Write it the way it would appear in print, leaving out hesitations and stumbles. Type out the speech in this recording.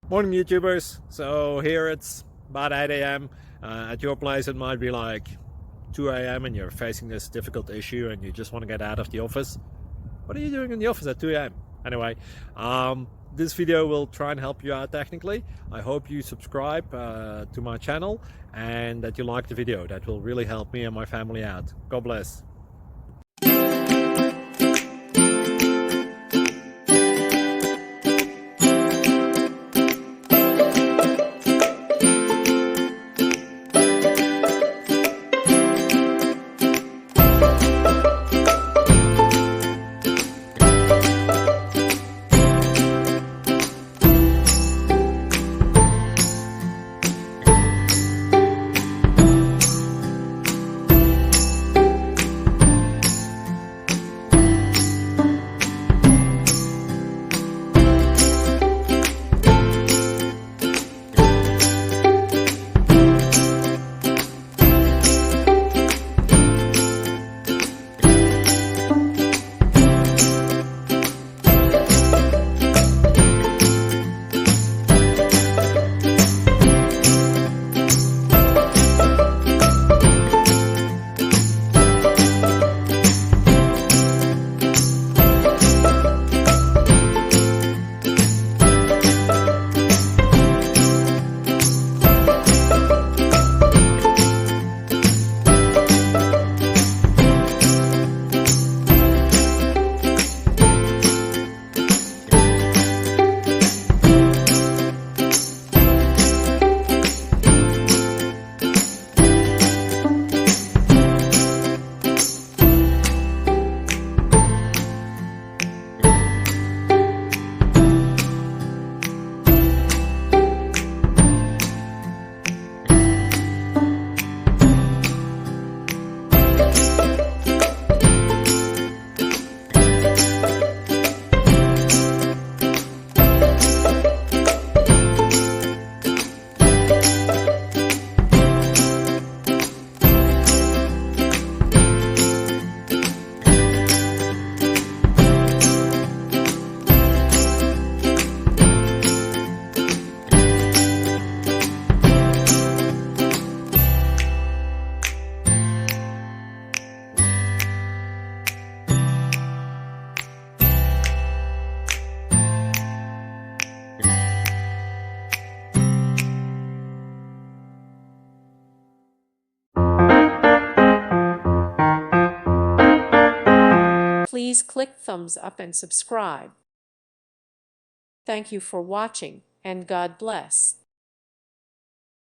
Morning, YouTubers. So here it's about 8 a.m. At your place, it might be like 2 a.m. and you're facing this difficult issue and you just want to get out of the office. What are you doing in the office at 2 a.m.? Anyway, this video will try and help you out technically. I hope you subscribe to my channel and that you like the video. That will really help me and my family out. God bless. Please click thumbs up and subscribe. Thank you for watching, and God bless.